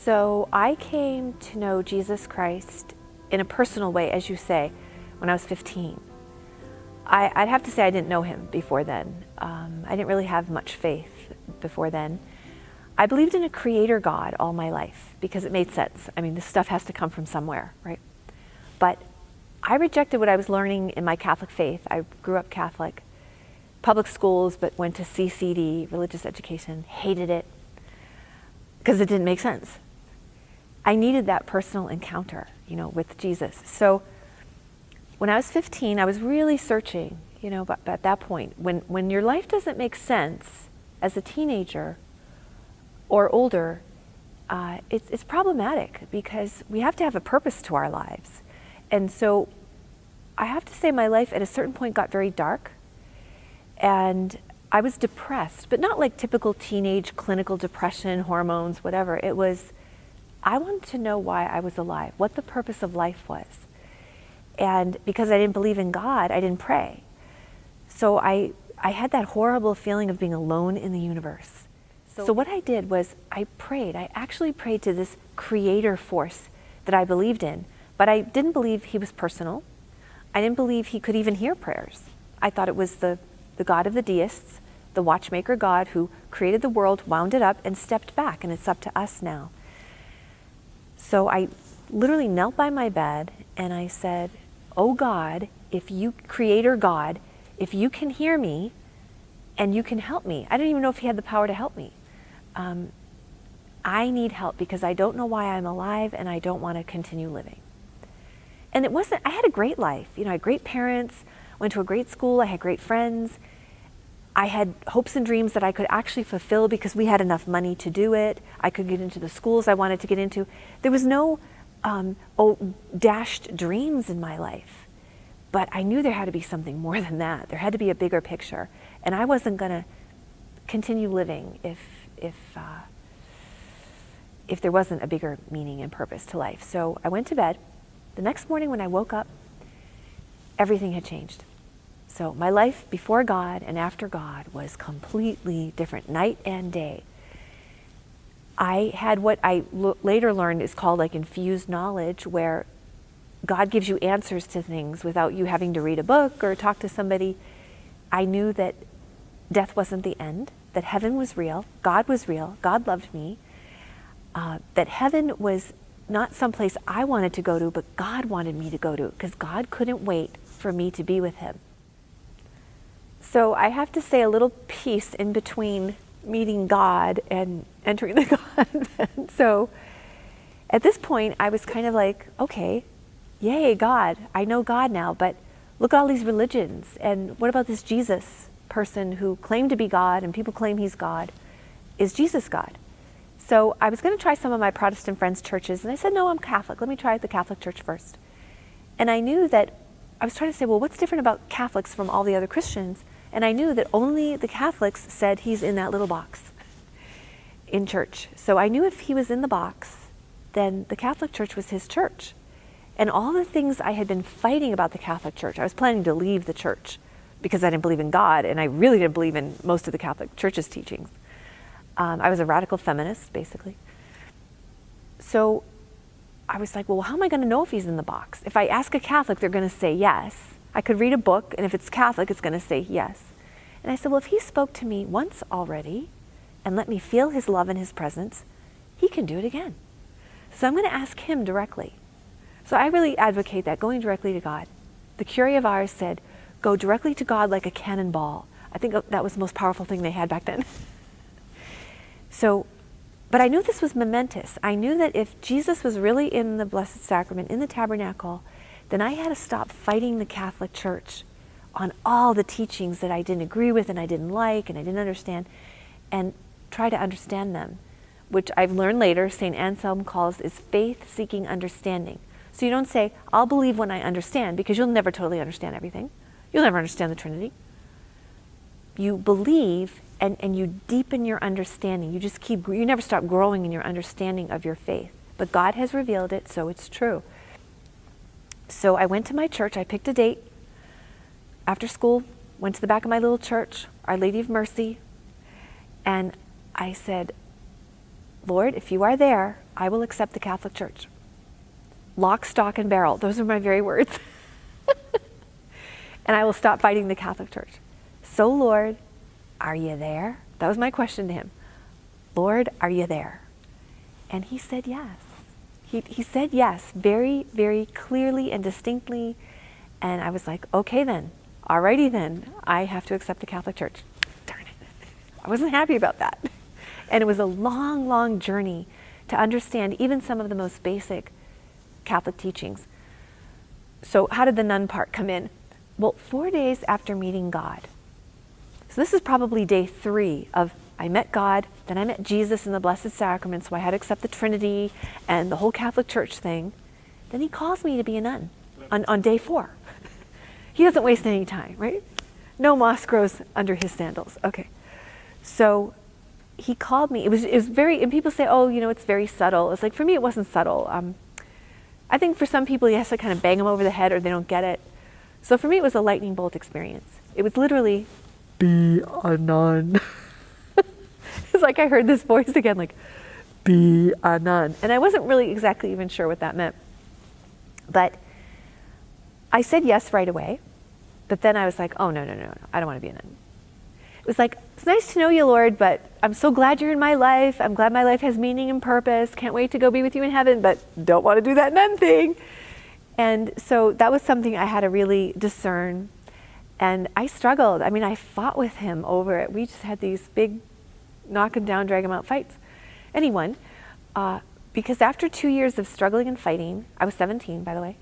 So I came to know Jesus Christ in a personal way, as you say, when I was 15. I'd have to say I didn't know him before then. I didn't really have much faith before then. I believed in a creator God all my life because it made sense. I mean, this stuff has to come from somewhere, right? But I rejected what I was learning in my Catholic faith. I grew up Catholic, public schools, but went to CCD, religious education, hated it because it didn't make sense. I needed that personal encounter, with Jesus. So when I was 15, I was really searching, but at that point, when your life doesn't make sense as a teenager or older, it's problematic because we have to have a purpose to our lives. And so I have to say my life at a certain point got very dark and I was depressed, but not like typical teenage clinical depression, hormones, whatever. It was, I wanted to know why I was alive, what the purpose of life was. And because I didn't believe in God, I didn't pray. So I had that horrible feeling of being alone in the universe. So what I did was I prayed. I actually prayed to this creator force that I believed in, but I didn't believe he was personal. I didn't believe he could even hear prayers. I thought it was the God of the deists, the watchmaker God who created the world, wound it up, and stepped back, and it's up to us now. So I literally knelt by my bed and I said, oh God, creator God, if you can hear me and you can help me. I didn't even know if he had the power to help me. I need help because I don't know why I'm alive and I don't want to continue living. And I had a great life. I had great parents, went to a great school, I had great friends. I had hopes and dreams that I could actually fulfill because we had enough money to do it. I could get into the schools I wanted to get into. There was no dashed dreams in my life. But I knew there had to be something more than that. There had to be a bigger picture. And I wasn't going to continue living if there wasn't a bigger meaning and purpose to life. So I went to bed. The next morning when I woke up, everything had changed. So my life before God and after God was completely different, night and day. I had what I later learned is called like infused knowledge, where God gives you answers to things without you having to read a book or talk to somebody. I knew that death wasn't the end, that heaven was real, God loved me, that heaven was not someplace I wanted to go to, but God wanted me to go to, because God couldn't wait for me to be with him. So I have to say a little piece in between meeting God and entering the convent. So at this point, I was kind of like, okay, yay, God, I know God now, but look at all these religions. And what about this Jesus person who claimed to be God and people claim he's God? Is Jesus God? So I was going to try some of my Protestant friends' churches, and I said, no, I'm Catholic. Let me try the Catholic Church first. And I knew that I was trying to say, well, what's different about Catholics from all the other Christians? And I knew that only the Catholics said he's in that little box in church. So I knew if he was in the box, then the Catholic Church was his church. And all the things I had been fighting about the Catholic Church, I was planning to leave the church because I didn't believe in God, and I really didn't believe in most of the Catholic Church's teachings. I was a radical feminist, basically. So I was like, well, how am I going to know if he's in the box? If I ask a Catholic, they're going to say yes. I could read a book, and if it's Catholic, it's going to say yes. And I said, well, if he spoke to me once already and let me feel his love and his presence, he can do it again. So I'm going to ask him directly. So I really advocate that, going directly to God. The Curé of Ars said, go directly to God like a cannonball. I think that was the most powerful thing they had back then. But I knew this was momentous. I knew that if Jesus was really in the Blessed Sacrament, in the tabernacle, then I had to stop fighting the Catholic Church on all the teachings that I didn't agree with and I didn't like and I didn't understand, and try to understand them, which I've learned later St. Anselm calls is faith-seeking understanding. So you don't say, I'll believe when I understand, because you'll never totally understand everything. You'll never understand the Trinity. You believe and you deepen your understanding. You never stop growing in your understanding of your faith. But God has revealed it, so it's true. So I went to my church, I picked a date after school, went to the back of my little church, Our Lady of Mercy, and I said, Lord, if you are there, I will accept the Catholic Church. Lock, stock, and barrel. Those are my very words. And I will stop fighting the Catholic Church. So, Lord, are you there? That was my question to him. Lord, are you there? And he said yes. He said yes very, very clearly and distinctly. And I was like, okay then, alrighty then, I have to accept the Catholic Church. Darn it. I wasn't happy about that. And it was a long, long journey to understand even some of the most basic Catholic teachings. So how did the nun part come in? Well, 4 days after meeting God. So this is probably day 3 of I met God, then I met Jesus in the Blessed Sacrament, so I had to accept the Trinity and the whole Catholic Church thing. Then he calls me to be a nun on day 4. He doesn't waste any time, right? No moss grows under his sandals. Okay. So he called me. It was very, and people say, oh, it's very subtle. It's like, for me, it wasn't subtle. I think for some people, he has to kind of bang them over the head or they don't get it. So for me, it was a lightning bolt experience. It was literally, be a nun. It's like I heard this voice again, like, be a nun. And I wasn't really exactly even sure what that meant. But I said yes right away. But then I was like, oh, no, I don't want to be a nun. It was like, it's nice to know you, Lord, but I'm so glad you're in my life. I'm glad my life has meaning and purpose. Can't wait to go be with you in heaven, but don't want to do that nun thing. And so that was something I had to really discern. And I struggled. I mean, I fought with him over it. We just had these big knock him down, drag him out fights. And he won. Because after 2 years of struggling and fighting, I was 17, by the way.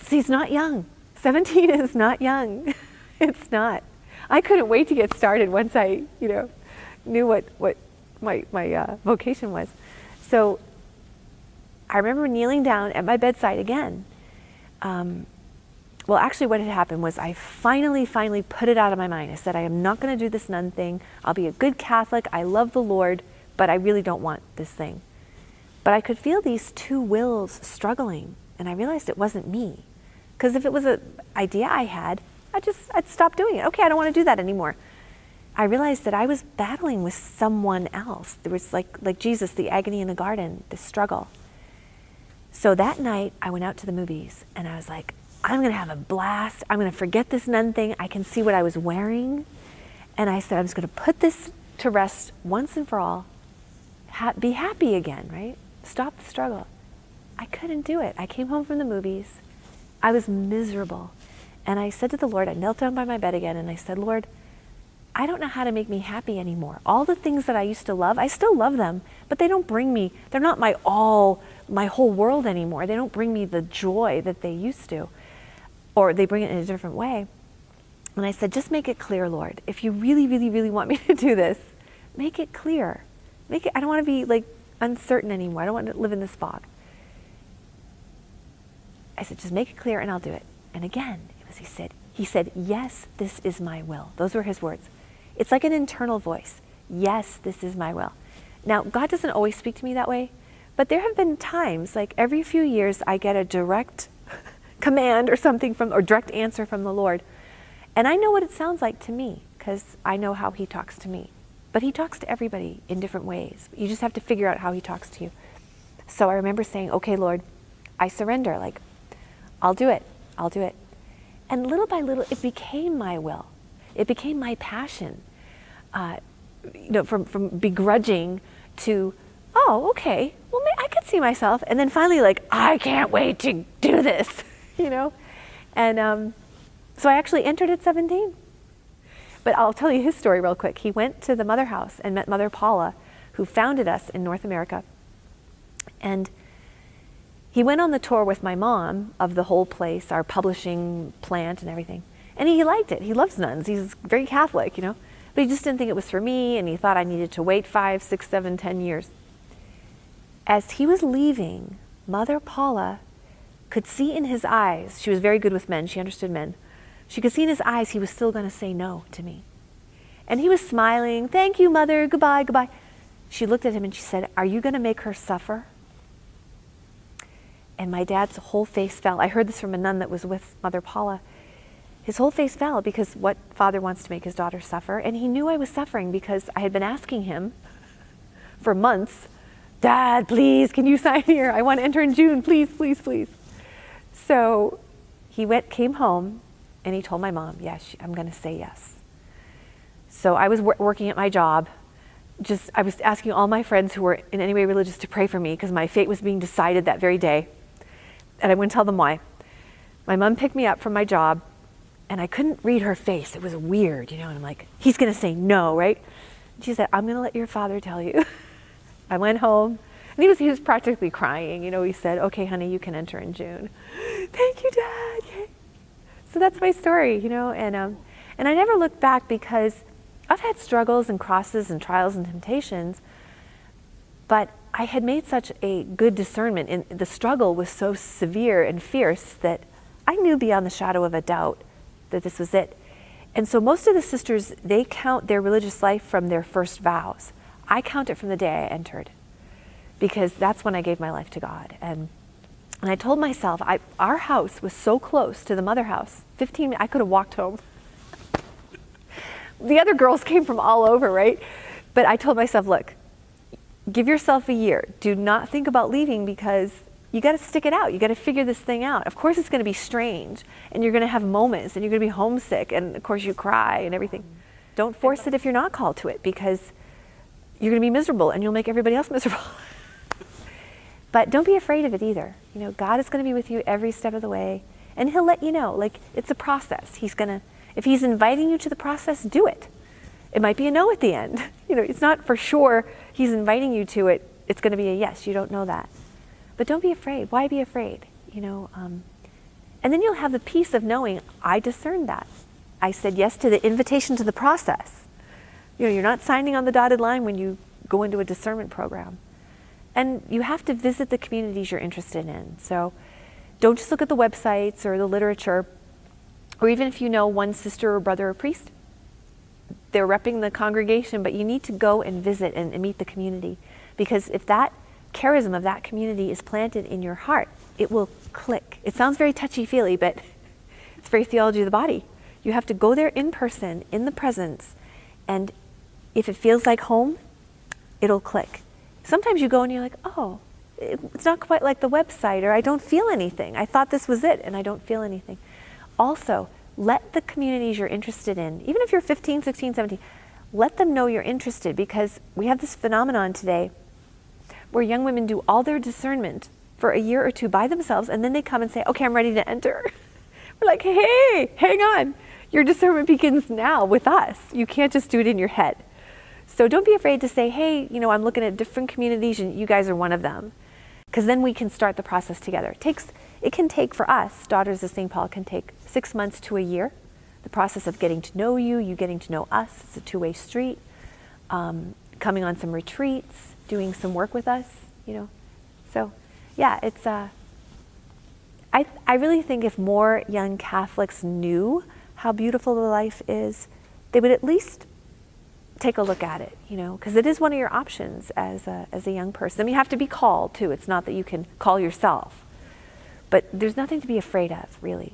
He's not young. 17 is not young. It's not. I couldn't wait to get started once I, knew what my vocation was. So I remember kneeling down at my bedside again. Well, actually what had happened was I finally put it out of my mind. I said, I am not going to do this nun thing. I'll be a good Catholic. I love the Lord, but I really don't want this thing. But I could feel these 2 wills struggling, and I realized it wasn't me. Because if it was an idea I had, I'd stop doing it. Okay, I don't want to do that anymore. I realized that I was battling with someone else. There was like Jesus, the agony in the garden, the struggle. So that night, I went out to the movies, and I was like, I'm going to have a blast. I'm going to forget this nun thing. I can see what I was wearing. And I said, I'm just going to put this to rest once and for all. Be happy again, right? Stop the struggle. I couldn't do it. I came home from the movies. I was miserable. And I said to the Lord, I knelt down by my bed again, and I said, Lord, I don't know how to make me happy anymore. All the things that I used to love, I still love them, but they don't bring me, they're not my whole world anymore. They don't bring me the joy that they used to. Or they bring it in a different way. And I said, just make it clear, Lord. If you really, really, really want me to do this, make it clear. I don't want to be uncertain anymore. I don't want to live in this fog. I said, just make it clear and I'll do it. And again, he said, yes, this is my will. Those were his words. It's like an internal voice. Yes, this is my will. Now, God doesn't always speak to me that way, but there have been times, like every few years, I get a direct command or something or direct answer from the Lord. And I know what it sounds like to me because I know how he talks to me. But he talks to everybody in different ways. You just have to figure out how he talks to you. So I remember saying, okay, Lord, I surrender. I'll do it. I'll do it. And little by little, it became my will. It became my passion. From begrudging to, oh, okay, well, I could see myself. And then finally, I can't wait to do this. And so I actually entered at 17. But I'll tell you his story real quick. He went to the Mother House and met Mother Paula, who founded us in North America. And he went on the tour with my mom of the whole place, our publishing plant and everything. And he liked it. He loves nuns. He's very Catholic, But he just didn't think it was for me, and he thought I needed to wait 5, 6, 7, 10 years. As he was leaving, Mother Paula could see in his eyes, she was very good with men, she understood men, she could see in his eyes he was still going to say no to me. And he was smiling, thank you, Mother, goodbye, goodbye. She looked at him and she said, are you going to make her suffer? And my dad's whole face fell. I heard this from a nun that was with Mother Paula. His whole face fell because what father wants to make his daughter suffer? And he knew I was suffering because I had been asking him for months Dad, please, can you sign here? I want to enter in June, please, please, please. So he came home, and he told my mom, yes, I'm going to say yes. So I was working at my job. I was asking all my friends who were in any way religious to pray for me because my fate was being decided that very day. And I wouldn't tell them why. My mom picked me up from my job, and I couldn't read her face. It was weird, and I'm like, he's going to say no, right? And she said, I'm going to let your father tell you. I went home, and he was practically crying. He said, okay, honey, you can enter in June. Thank you, Dad. Yay. So that's my story, and I never looked back because I've had struggles and crosses and trials and temptations, but I had made such a good discernment, and the struggle was so severe and fierce that I knew beyond the shadow of a doubt that this was it. And so most of the sisters, they count their religious life from their first vows. I count it from the day I entered, because that's when I gave my life to God. And I told myself, our house was so close to the mother house, I could have walked home. The other girls came from all over, right? But I told myself, look, give yourself a year. Do not think about leaving, because you got to stick it out. You got to figure this thing out. Of course, it's going to be strange, and you're going to have moments, and you're going to be homesick, and of course you cry and everything. Don't force it if you're not called to it, because you're going to be miserable, and you'll make everybody else miserable. But don't be afraid of it either. God is going to be with you every step of the way, and He'll let you know. Like, it's a process. If He's inviting you to the process, do it. It might be a no at the end. It's not for sure He's inviting you to it. It's going to be a yes. You don't know that. But don't be afraid. Why be afraid? And then you'll have the peace of knowing, I discerned that. I said yes to the invitation to the process. You're not signing on the dotted line when you go into a discernment program. And you have to visit the communities you're interested in. So don't just look at the websites or the literature, or even if you know one sister or brother or priest, they're repping the congregation, but you need to go and visit and meet the community. Because if that charism of that community is planted in your heart, it will click. It sounds very touchy-feely, but it's very theology of the body. You have to go there in person, in the presence, and if it feels like home, it'll click. Sometimes you go and you're like, oh, it's not quite like the website, or I don't feel anything. I thought this was it, and I don't feel anything. Also, let the communities you're interested in, even if you're 15, 16, 17, let them know you're interested, because we have this phenomenon today where young women do all their discernment for a year or two by themselves, and then they come and say, okay, I'm ready to enter. We're like, hey, hang on. Your discernment begins now with us. You can't just do it in your head. So don't be afraid to say, hey, I'm looking at different communities, and you guys are one of them. Because then we can start the process together. It can take, for us, Daughters of St. Paul, can take 6 months to a year. The process of getting to know you getting to know us. It's a two-way street. Coming on some retreats, doing some work with us, So, yeah, it's I really think if more young Catholics knew how beautiful the life is, they would at least take a look at it, because it is one of your options as a young person. I mean, you have to be called too. It's not that you can call yourself, but there's nothing to be afraid of, really.